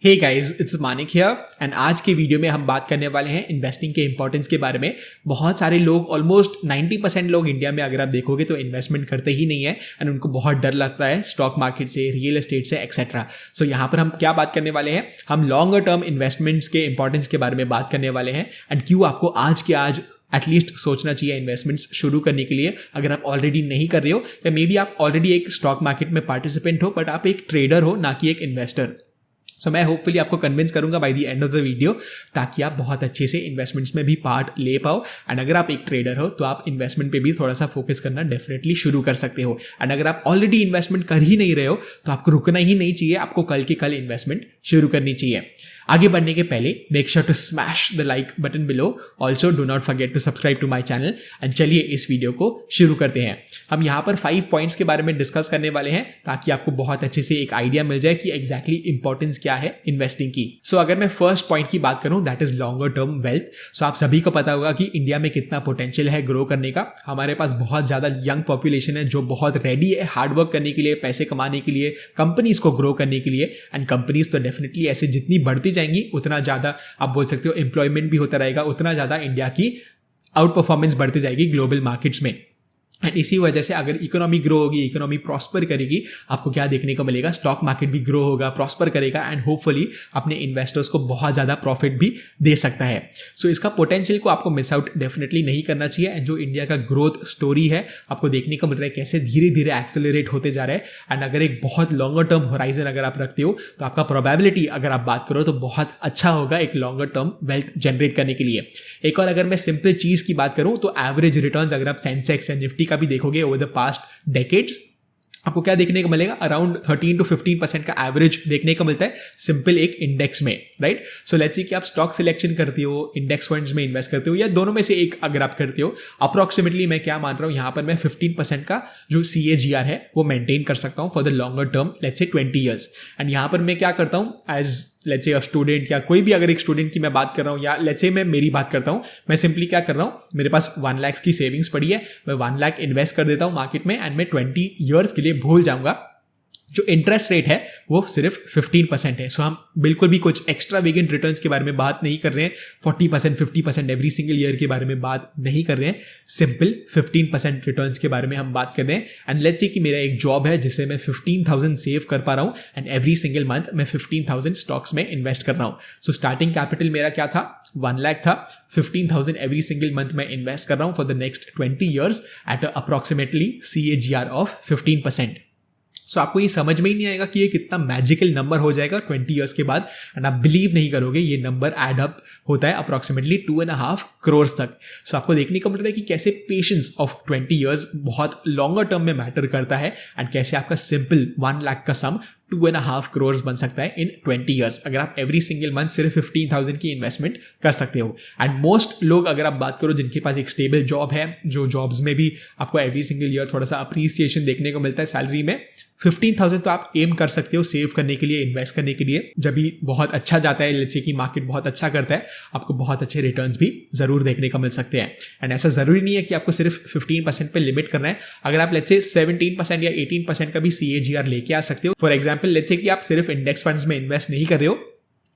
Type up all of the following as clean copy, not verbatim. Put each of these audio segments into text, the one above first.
Hey guys, it's Manik here and आज के video में हम बात करने वाले हैं इन्वेस्टिंग के इंपॉर्टेंस के बारे में। बहुत सारे लोग, ऑलमोस्ट 90% लोग इंडिया में अगर आप देखोगे तो इन्वेस्टमेंट करते ही नहीं है एंड उनको बहुत डर लगता है स्टॉक मार्केट से, रियल एस्टेट से, एक्सेट्रा। सो यहाँ पर हम क्या बात करने वाले हैं, हम लॉन्गर टर्म इन्वेस्टमेंट्स के इंपॉर्टेंस के बारे में बात करने वाले हैं एंड क्यों आपको आज के आज एटलीस्ट सोचना चाहिए इन्वेस्टमेंट्स शुरू करने के लिए अगर आप ऑलरेडी नहीं कर रहे हो, या मे बी आप ऑलरेडी एक स्टॉक मार्केट में पार्टिसिपेंट हो बट आप एक ट्रेडर हो, ना कि एक इन्वेस्टर। सो मैं होपफुली आपको कन्विंस करूंगा bye the end of the video, ताकि आप बहुत अच्छे से इन्वेस्टमेंट्स में भी पार्ट ले पाओ। एंड अगर आप एक ट्रेडर हो तो आप इन्वेस्टमेंट पे भी थोड़ा सा फोकस करना डेफिनेटली शुरू कर सकते हो। एंड अगर आप ऑलरेडी इन्वेस्टमेंट कर ही नहीं रहे हो तो आपको रुकना ही नहीं चाहिए, आपको कल के कल इन्वेस्टमेंट शुरू करनी चाहिए। आगे बढ़ने के पहले make sure to smash the like button below, also do not forget to subscribe to my channel. And चलिए इस वीडियो को शुरू करते हैं। हम यहाँ पर 5 पॉइंट्स के बारे में डिस्कस करने वाले हैं ताकि आपको बहुत अच्छे से एक आइडिया मिल जाए कि एग्जैक्टली इंपॉर्टेंस क्या है इन्वेस्टिंग की। सो अगर मैं फर्स्ट पॉइंट की बात करूं, that is longer term wealth. So आप सभी को पता होगा कि इंडिया में कितना पोटेंशियल है ग्रो करने का। हमारे पास बहुत ज्यादा यंग पॉपुलेशन है जो बहुत रेडी है हार्डवर्क करने के लिए, पैसे कमाने के लिए, कंपनीज को ग्रो करने के लिए। एंड कंपनीज तो डेफिनेटली ऐसे जितनी बढ़ती जाएंगी उतना ज्यादा आप बोल सकते हो एम्प्लॉयमेंट भी होता रहेगा, उतना ज्यादा इंडिया की आउट परफॉर्मेंस बढ़ती जाएगी ग्लोबल मार्केट्स में। एंड इसी वजह से अगर इकोनॉमी ग्रो होगी, इकोनॉमी प्रॉस्पर करेगी, आपको क्या देखने को मिलेगा, स्टॉक मार्केट भी ग्रो होगा, प्रॉस्पर करेगा एंड होपफुली अपने इन्वेस्टर्स को बहुत ज़्यादा प्रॉफिट भी दे सकता है। सो इसका पोटेंशियल को आपको मिस आउट डेफिनेटली नहीं करना चाहिए। एंड जो इंडिया का ग्रोथ स्टोरी है आपको देखने को मिल रहा है कैसे धीरे धीरे एक्सेलरेट होते जा रहा है। एंड अगर एक बहुत लॉन्गर टर्म होराइजन अगर आप रखते हो तो आपका प्रोबेबिलिटी अगर आप बात करो तो बहुत अच्छा होगा एक लॉन्गर टर्म वेल्थ जनरेट करने के लिए। एक और अगर मैं सिंपल चीज़ की बात करूँ तो एवरेज रिटर्न्स अगर आप सेंसेक्स एंड निफ्टी का भी देखोगे ओवर द पास्ट डेकेड्स, आपको क्या देखने को मिलेगा, अराउंड 13 to 15% का एवरेज देखने को मिलता है सिंपल एक इंडेक्स में, राइट। सो लेट्स सी कि आप स्टॉक सिलेक्शन करते हो, इंडेक्स फंड्स में इन्वेस्ट करते हो, या दोनों में से एक अगर आप करते हो, अप्रोक्सीमेटली मैं क्या मान रहा हूं यहां पर, मैं 15% का जो CAGR है वो मेंटेन कर सकता हूं for the longer term, let's say 20 years. And यहां पर मैं क्या करता हूं as let's say a student, या कोई भी अगर एक स्टूडेंट की मैं बात कर रहा हूं, या लेट्स से मैं मेरी बात करता हूं, मैं सिंपली क्या कर रहा हूं, मेरे पास 1 लाख की सेविंग्स पड़ी है, मैं 1 लाख इन्वेस्ट कर देता हूं मार्केट में एंड मैं 20 ईयर्स के लिए भूल जाऊंगा। जो इंटरेस्ट रेट है वो सिर्फ 15% है। सो हम बिल्कुल भी कुछ एक्स्ट्रा वेगेंट रिटर्न्स के बारे में बात नहीं कर रहे हैं, 40% 50% एवरी सिंगल ईयर के बारे में बात नहीं कर रहे हैं, सिंपल 15% रिटर्न्स के बारे में हम बात कर रहे हैं। एंड लेट्स से कि मेरा एक जॉब है जिससे मैं 15,000 सेव कर पा रहा हूँ एंड एवरी सिंगल मंथ मैं 15,000 स्टॉक्स में इन्वेस्ट कर रहा हूँ। सो स्टार्टिंग कैपिटल मेरा क्या था, 1 लाख था, 15,000 एवरी सिंगल मंथ मैं इन्वेस्ट कर रहा हूँ for the next 20 years at approximately CAGR of 15%। So आपको ये समझ में ही नहीं आएगा कि ये कितना मैजिकल नंबर हो जाएगा 20 ईयर्स के बाद। एंड आप बिलीव नहीं करोगे ये नंबर एड अप होता है अप्रोक्सीमेटली 2.5 करोड़ तक। सो आपको देखने को मिल रहा है कि कैसे पेशेंस ऑफ 20 ईयर्स बहुत लॉन्गर टर्म में मैटर करता है एंड कैसे आपका सिंपल 1 लाख का सम 2.5 करोड़ बन सकता है इन 20 ईयर्स अगर आप एवरी सिंगल मंथ सिर्फ 15,000 की इन्वेस्टमेंट कर सकते हो। एंड मोस्ट लोग अगर आप बात करो जिनके पास एक स्टेबल जॉब है, जो जॉब्स में भी आपको एवरी सिंगल ईयर थोड़ा सा अप्रिसिएशन देखने को मिलता है सैलरी में, 15,000 तो आप एम कर सकते हो सेव करने के लिए, इन्वेस्ट करने के लिए। जब भी बहुत अच्छा जाता है, लेट्स से कि मार्केट बहुत अच्छा करता है, आपको बहुत अच्छे रिटर्न्स भी जरूर देखने को मिल सकते हैं। एंड ऐसा जरूरी नहीं है कि आपको सिर्फ 15% पे लिमिट करना है। अगर आप लेट्स से 17% या 18% का भी CAGR लेके आ सकते हो। फॉर एग्जाम्पल लेट्स से कि आप सिर्फ इंडेक्स फंड्स में इन्वेस्ट नहीं कर रहे हो,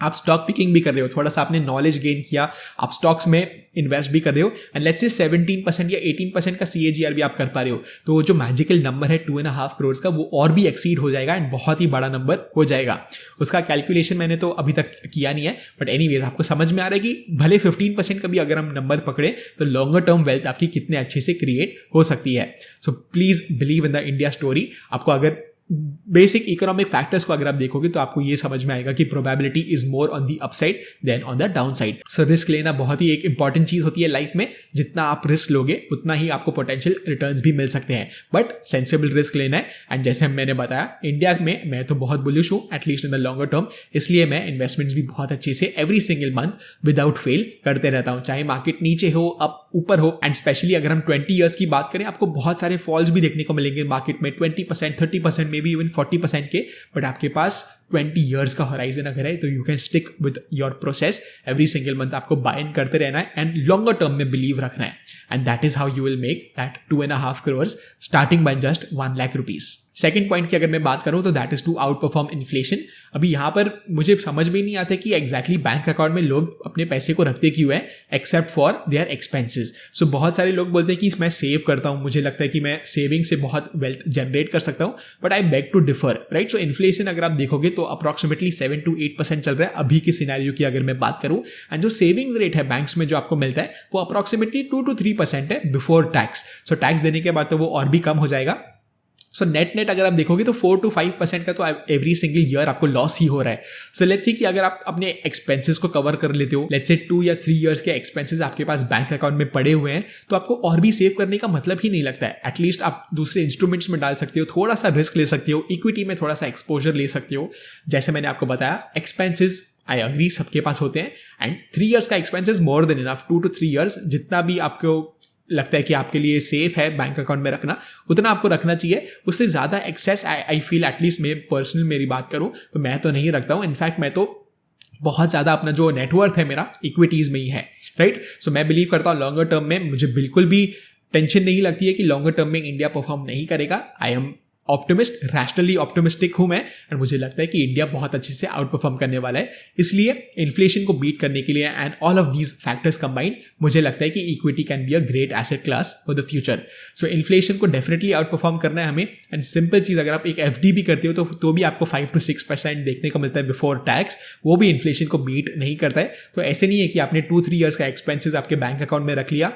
आप स्टॉक पिकिंग भी कर रहे हो, थोड़ा सा आपने नॉलेज गेन किया, आप स्टॉक्स में इन्वेस्ट भी कर रहे हो एंड लेट्स से 17% या 18% का CAGR भी आप कर पा रहे हो, तो जो मैजिकल नंबर है 2.5 करोड़ का वो और भी एक्सीड हो जाएगा एंड बहुत ही बड़ा नंबर हो जाएगा। उसका कैलकुलेशन मैंने तो अभी तक किया नहीं है, बट एनीवेज आपको समझ में आ रहा है कि भले 15% का भी अगर हम नंबर पकड़े तो लॉन्गर टर्म वेल्थ आपकी कितने अच्छे से क्रिएट हो सकती है। So please believe in the India story. आपको अगर बेसिक इकोनॉमिक फैक्टर्स को अगर आप देखोगे तो आपको ये समझ में आएगा कि probability is more on the upside than on the downside. So risk लेना बहुत ही एक इंपॉर्टेंट चीज होती है लाइफ में। जितना आप रिस्क लोगे उतना ही आपको पोटेंशियल रिटर्न्स भी मिल सकते हैं, बट सेंसिबल रिस्क लेना है। एंड जैसे मैंने बताया इंडिया में मैं तो बहुत बुलिश हूँ at least in the longer term, इसलिए मैं इन्वेस्टमेंट्स भी बहुत अच्छे से every single month without fail करते रहता हूँ, चाहे मार्केट नीचे हो अप ऊपर हो। एंड स्पेशली अगर हम 20 ईयर्स की बात करें, आपको बहुत सारे फॉल्स भी देखने को मिलेंगे मार्केट में, 20%, 30%, मे बी इवन 40% के, बट आपके पास 20 ईयर्स का होराइजन अगर है तो you can stick with your process. Every single month आपको बाय इन करते रहना है एंड लॉन्गर टर्म में बिलीव रखना है, and that is how you will make that 2.5 crores starting by just 1 lakh rupees। Second point की अगर मैं बात करूं तो that is to outperform inflation. अभी यहाँ पर मुझे समझ में नहीं आता कि एग्जैक्टली बैंक अकाउंट में लोग अपने पैसे को रखते क्यों है, एक्सेप्ट फॉर देयर एक्सपेंसेस। सो बहुत सारे लोग बोलते हैं कि मैं सेव करता हूँ, मुझे लगता है कि मैं सेविंग से बहुत वेल्थ जनरेट कर सकता हूँ, but I beg to differ, right. So inflation अगर आप देखोगे तो अप्रॉक्सीमेटली 7 to 8% चल रहा है अभी के सिनेरियो की अगर मैं बात करूँ, एंड जो सेविंग्स रेट है बैंक्स में जो आपको मिलता है वो अप्रॉक्सीमेटली 2 to 3% है बिफोर टैक्स। सो टैक्स देने के बाद तो वो और भी कम हो जाएगा। सो नेट अगर आप देखोगे तो 4 to 5% का तो एवरी सिंगल ईयर आपको लॉस ही हो रहा है। सो लेट्स सी कि अगर आप अपने एक्सपेंसेस को कवर कर लेते हो, लेट्स से 2 या 3 ईयर्स के एक्सपेंसेस आपके पास बैंक अकाउंट में पड़े हुए हैं, तो आपको और भी सेव करने का मतलब ही नहीं लगता है। एटलीस्ट आप दूसरे इंस्ट्रूमेंट्स में डाल सकते हो, थोड़ा सा रिस्क ले सकते हो, इक्विटी में थोड़ा सा एक्सपोजर ले सकते हो। जैसे मैंने आपको बताया एक्सपेंसेस आई अग्री सबके पास होते हैं, एंड 3 ईयर्स का expenses more than enough. 2 to 3 years जितना भी आपको लगता है कि आपके लिए सेफ है बैंक अकाउंट में रखना, उतना आपको रखना चाहिए। उससे ज़्यादा एक्सेस आई फील, एटलीस्ट मैं पर्सनल मेरी बात करूँ तो मैं तो नहीं रखता हूँ। इनफैक्ट मैं तो बहुत ज़्यादा अपना जो नेटवर्थ है मेरा इक्विटीज़ में ही है, राइट। सो मैं बिलीव करता हूँ लॉन्गर टर्म में मुझे बिल्कुल भी टेंशन नहीं लगती है कि लॉन्गर टर्म में इंडिया परफॉर्म नहीं करेगा। I am optimist, rationally optimistic हूं मैं, एंड मुझे लगता है कि इंडिया बहुत अच्छे से आउट परफॉर्म करने वाला है। इसलिए इन्फ्लेशन को बीट करने के लिए and all of these factors combined मुझे लगता है कि equity can be a great asset class for the future. So inflation को डेफिनेटली आउट परफॉर्म करना है हमें, एंड सिंपल चीज़ अगर आप एक FD भी करते हो तो भी आपको 5 to 6% देखने को मिलता है बिफोर टैक्स, वो भी इन्फ्लेशन को बीट नहीं करता है। तो ऐसे नहीं है कि आपने 2-3 ईयर्स का एक्सपेंसेस आपके बैंक अकाउंट में रख लिया,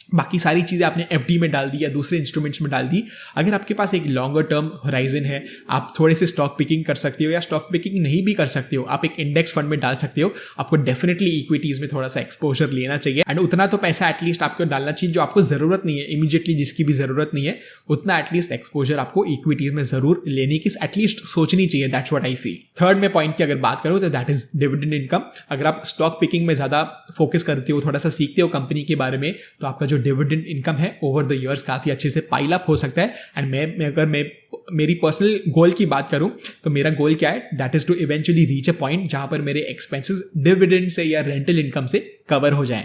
बाकी सारी चीज़ें आपने FD में डाल दी या दूसरे इंस्ट्रूमेंट्स में डाल दी। अगर आपके पास एक लॉन्गर टर्म होराइजन है, आप थोड़े से स्टॉक पिकिंग कर सकते हो, या स्टॉक पिकिंग नहीं भी कर सकते हो, आप एक इंडेक्स फंड में डाल सकते हो। आपको डेफिनेटली इक्विटीज़ में थोड़ा सा एक्सपोजर लेना चाहिए, एंड उतना तो पैसा एटलीस्ट आपको डालना चाहिए जो आपको ज़रूरत नहीं है इमीडिएटली, जिसकी भी ज़रूरत नहीं है, उतना एटलीस्ट एक्सपोजर आपको इक्विटीज़ में ज़रूर लेने की एटलीस्ट सोचनी चाहिए। That's what I feel. Third में पॉइंट की अगर बात करूँ तो दैट इज डिविडेंड इनकम। अगर आप स्टॉक पिकिंग में ज़्यादा फोकस करते हो, थोड़ा सा सीखते हो कंपनी के बारे में, तो आपका जो डिविडेंड इनकम है ओवर द इयर्स काफ़ी अच्छे से पाइल अप हो सकता है। एंड मैं मेरी पर्सनल गोल की बात करूं तो मेरा गोल क्या है, that is to eventually reach a point जहां पर मेरे एक्सपेंसेस डिविडेंड से या रेंटल इनकम से कवर हो जाएं।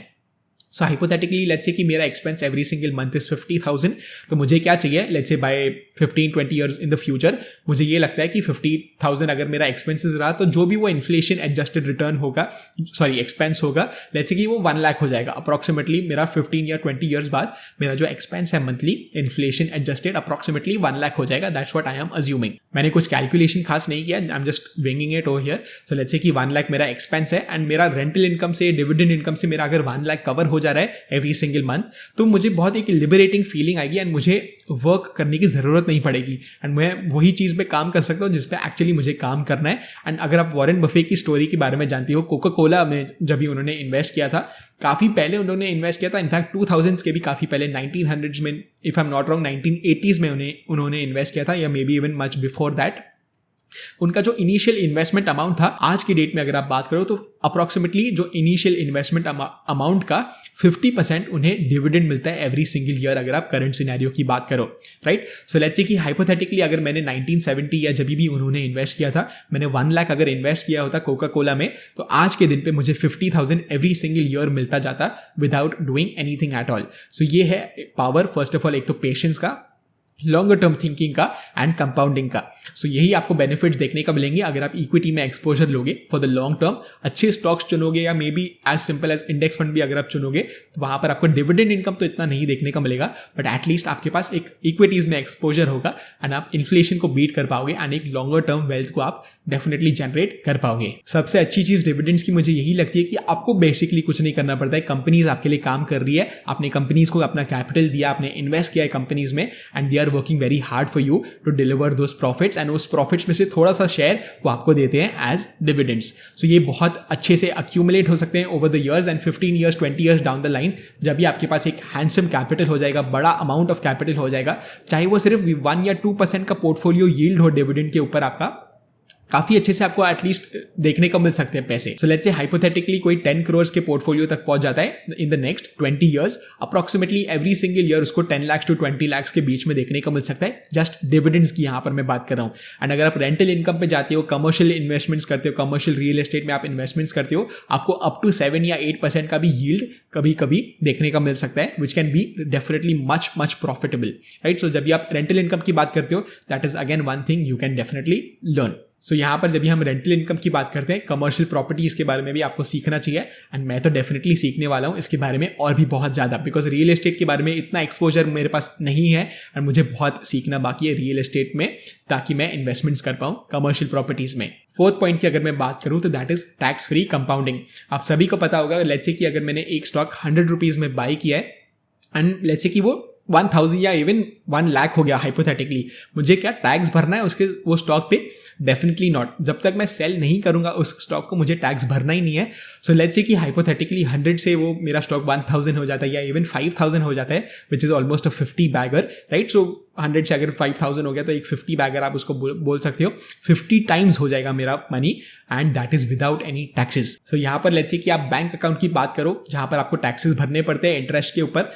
सो हाइपोथेटिकली लेट्स से कि मेरा expense every single month is 50,000, तो मुझे क्या चाहिए, let's say by 15-20 years in the future मुझे ये लगता है कि 50,000 अगर मेरा एक्सपेंसेस रहा तो जो भी वो इन्फ्लेशन एडजस्टेड रिटर्न होगा, सॉरी एक्सपेंस होगा, लेट्स से कि वो 1 लाख हो जाएगा अप्रॉक्सीमेटली। मेरा 15 या 20 ईयर्स बाद मेरा जो एक्सपेंस है monthly inflation adjusted approximately 1 lakh हो जाएगा। That's what I am assuming. मैंने कुछ कैलकुलेशन खास नहीं किया, I am just winging it over here. So let's say कि 1 लाख मेरा एक्सपेंस है, एंड मेरा रेंटल इनकम से, डिविडेंड इनकम से मेरा अगर 1 लाख कवर हो जा रहा है एवरी सिंगल मंथ, तो मुझे बहुत एक लिबरेटिंग फीलिंग आएगी, एंड मुझे वर्क करने की ज़रूरत नहीं पड़ेगी, एंड मैं वही चीज़ पे काम कर सकता हूँ जिस पे एक्चुअली मुझे काम करना है। एंड अगर आप वॉरेन बफे की स्टोरी के बारे में जानती हो, कोका कोला में जब भी उन्होंने इन्वेस्ट किया था, काफ़ी पहले उन्होंने इन्वेस्ट किया था, इनफैक्ट 2000s के भी काफ़ी पहले, 1900s में, if I am not wrong 1980s में उन्होंने इन्वेस्ट किया था, या may be even much before that. उनका जो इनिशियल इन्वेस्टमेंट अमाउंट था, आज की डेट में अगर आप बात करो तो अप्रॉक्सीमेटली जो इनिशियल इन्वेस्टमेंट अमाउंट का 50% उन्हें डिविडेंड मिलता है एवरी सिंगल ईयर, अगर आप करंट सिनेरियो की बात करो, राइट। सो लेट्स से कि हाइपोथेटिकली अगर मैंने 1970 या जब भी उन्होंने इन्वेस्ट किया था, मैंने 1 लाख अगर इन्वेस्ट किया होता कोका कोला में, तो आज के दिन पे मुझे 50,000 एवरी सिंगल ईयर मिलता जाता without doing anything at all. So ये है पावर, फर्स्ट ऑफ ऑल एक तो पेशेंस का, लॉन्गर टर्म थिंकिंग का, एंड कंपाउंडिंग का। सो यही आपको बेनिफिट्स देखने का मिलेंगे अगर आप इक्विटी में एक्सपोजर लोगे फॉर द लॉन्ग टर्म, अच्छे स्टॉक्स चुनोगे, या maybe as simple as index fund भी अगर आप चुनोगे, तो वहां पर आपको डिविडेंड इनकम तो इतना नहीं देखने का मिलेगा, बट एटलीस्ट आपके पास एक इक्विटीज में एक्सपोजर होगा, एंड आप इन्फ्लेशन को बीट कर पाओगे, एंड एक लॉन्गर टर्म वेल्थ को आप डेफिनेटली जनरेट कर पाओगे। सबसे अच्छी चीज डिविडेंड्स की मुझे यही लगती है कि आपको बेसिकली कुछ नहीं करना पड़ता है, कंपनीज आपके लिए काम कर रही है, आपने कंपनीज को अपना कैपिटल दिया, आपने इन्वेस्ट किया है कंपनीज में, and they are working very hard for you to deliver those profits, and उस प्रॉफिट्स में से थोड़ा सा शेयर वो आपको देते हैं एज डिविडेंड्स। सो ये बहुत अच्छे से अक्यूमुलेट हो सकते हैं over the years, and 15 years 20 years down the line जब भी आपके पास एक हैंडसम कैपिटल हो जाएगा, बड़ा अमाउंट ऑफ कैपिटल हो जाएगा, चाहे वो सिर्फ 1 या 2% का पोर्टफोलियो यील्ड हो डिविडेंड के ऊपर आपका, काफी अच्छे से आपको एटलीस्ट देखने को मिल सकते हैं पैसे. सो लेट्स से हाइपोथेटिकली कोई 10 करोड़ के पोर्टफोलियो तक पहुंच जाता है in the next 20 years. Approximately every single year उसको 10 लाख to 20 लाख के बीच में देखने को मिल सकता है. जस्ट डिविडेंड्स की यहाँ पर मैं बात कर रहा हूँ. एंड अगर आप रेंटल इनकम पे जाते हो, कमर्शियल इन्वेस्टमेंट्स करते हो, कमर्शियल रियल एस्टेट में आप इन्वेस्टमेंट्स करते हो, आपको अप टू 7 या 8% का भी यील्ड कभी कभी देखने का मिल सकता है, which can be definitely much much profitable, right. So जब भी आप रेंटल इनकम की बात करते हो, that is again one thing you can definitely learn. So यहाँ पर जब भी हम रेंटल इनकम की बात करते हैं, कमर्शियल प्रॉपर्टीज के बारे में भी आपको सीखना चाहिए. एंड मैं तो डेफिनेटली सीखने वाला हूँ इसके बारे में और भी बहुत ज़्यादा, बिकॉज रियल एस्टेट के बारे में इतना एक्सपोजर मेरे पास नहीं है एंड मुझे बहुत सीखना बाकी है रियल एस्टेट में, ताकि मैं इन्वेस्टमेंट्स कर पाऊँ कमर्शियल प्रॉपर्टीज में. फोर्थ पॉइंट की अगर मैं बात करूँ तो that is tax free compounding. आप सभी को पता होगा, लेट्स से कि अगर मैंने एक स्टॉक 100 रुपीज़ में बाई किया है एंड लेट्स से कि वो 1000 या इवन 1 लाख हो गया हाइपोथेटिकली, मुझे क्या टैक्स भरना है उसके वो स्टॉक पे? Definitely not. जब तक मैं सेल नहीं करूंगा उस स्टॉक को, मुझे टैक्स भरना ही नहीं है. सो लेट्स से कि हाइपोथेटिकली 100 से वो मेरा स्टॉक 1000 हो जाता है या इवन 5000 हो जाता है, which is almost a 50 bagger, right. So 100 से अगर 5000 हो गया तो एक 50 बैगर आप उसको बोल सकते हो. 50 टाइम्स हो जाएगा मेरा money and that is without any taxes. So यहाँ पर लेट्स से कि आप बैंक अकाउंट की बात करो जहाँ पर आपको टैक्सेस भरने पड़ते हैं इंटरेस्ट के ऊपर.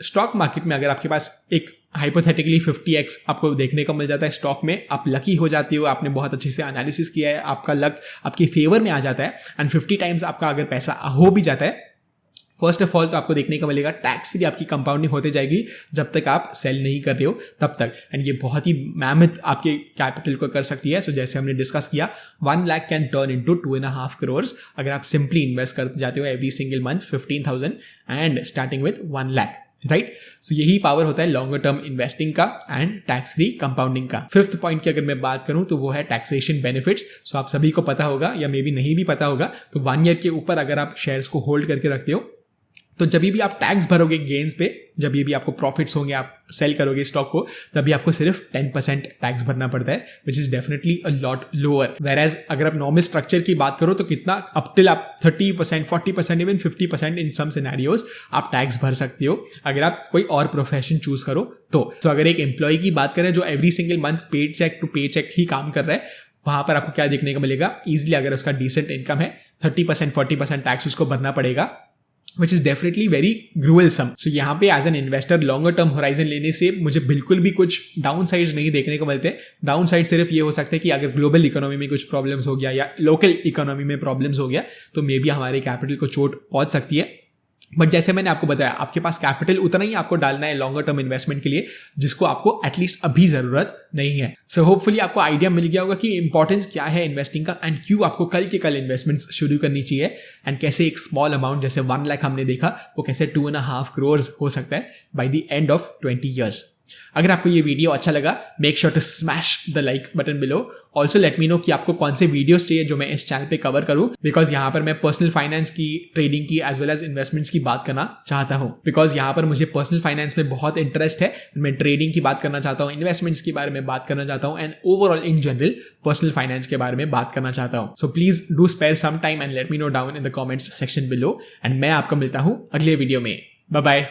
स्टॉक मार्केट में अगर आपके पास एक हाइपोथेटिकली 50x आपको देखने को मिल जाता है स्टॉक में, आप लकी हो जाती हो, आपने बहुत अच्छे से एनालिसिस किया है, आपका लक आपके फेवर में आ जाता है एंड 50 टाइम्स आपका अगर पैसा हो भी जाता है, फर्स्ट ऑफ ऑल तो आपको देखने को मिलेगा टैक्स फ्री आपकी कंपाउंडिंग होते जाएगी जब तक आप सेल नहीं कर रहे हो तब तक. एंड ये बहुत ही मैमिथ आपके कैपिटल को कर सकती है. सो जैसे हमने डिस्कस किया, 1 lakh can turn into 2.5 crore अगर आप सिंपली इन्वेस्ट करते जाते हो every single month 15,000 and starting with 1 lakh, right. सो यही पावर होता है लॉन्गर टर्म इन्वेस्टिंग का एंड टैक्स फ्री कंपाउंडिंग का. फिफ्थ पॉइंट की अगर मैं बात करूं तो वो है टैक्सेशन बेनिफिट्स. सो आप सभी को पता होगा या मे बी नहीं भी पता होगा, तो 1 ईयर के ऊपर अगर आप शेयर्स को होल्ड करके रखते हो तो जब भी आप टैक्स भरोगे गेन्स पे, जब भी आपको प्रॉफिट्स होंगे, आप सेल करोगे स्टॉक को, तभी आपको सिर्फ 10% टैक्स भरना पड़ता है, which is definitely a lot lower. Whereas अगर आप नॉर्मल स्ट्रक्चर की बात करो तो कितना अप टिल आप 30%, 40%, इवन 50% इन सम सिनेरियोज आप टैक्स भर सकते हो अगर आप कोई और प्रोफेशन चूज करो तो. सो अगर एक एम्प्लॉय की बात करें जो एवरी सिंगल मंथ पे चेक टू पे चेक ही काम कर रहा है, वहां पर आपको क्या देखने को मिलेगा? इजिली अगर उसका डिसेंट इनकम है 30%, 40% टैक्स उसको भरना पड़ेगा, which is definitely very gruesome. So यहाँ पे as an investor longer term horizon लेने से मुझे बिल्कुल भी कुछ डाउन साइड नहीं देखने को मिलते. डाउन साइड सिर्फ ये हो सकता है कि अगर ग्लोबल इकोनॉमी में कुछ प्रॉब्लम्स हो गया या लोकल इकोनॉमी में प्रॉब्लम्स हो गया तो मे बी हमारे कैपिटल को चोट पहुंच सकती है. बट जैसे मैंने आपको बताया, आपके पास कैपिटल उतना ही आपको डालना है लॉन्गर टर्म इन्वेस्टमेंट के लिए जिसको आपको एटलीस्ट अभी जरूरत नहीं है. सो होपफुली आपको आइडिया मिल गया होगा कि इंपॉर्टेंस क्या है इन्वेस्टिंग का एंड क्यों आपको कल के कल इन्वेस्टमेंट्स शुरू करनी चाहिए एंड कैसे एक स्मॉल अमाउंट जैसे 1 लाख हमने देखा वो कैसे 2.5 करोड़ हो सकता है by the end of 20 years. अगर आपको ये वीडियो अच्छा लगा, make sure to smash the like button below. Also let me know कि आपको कौन से वीडियोस चाहिए जो मैं इस चैनल पे कवर करूं, बिकॉज यहाँ पर मैं पर्सनल फाइनेंस की, ट्रेडिंग की एज वेल एज इन्वेस्टमेंट्स की बात करना चाहता हूँ. बिकॉज यहाँ पर मुझे पर्सनल फाइनेंस में बहुत इंटरेस्ट है. मैं ट्रेडिंग की बात करना चाहता हूँ, इन्वेस्टमेंट्स के बारे में बात करना चाहता हूँ and overall in general personal finance के बारे में बात करना चाहता हूँ. So please do spare some time and let me know down in the comments section below. And मैं आपको मिलता हूँ अगले वीडियो में. Bye bye.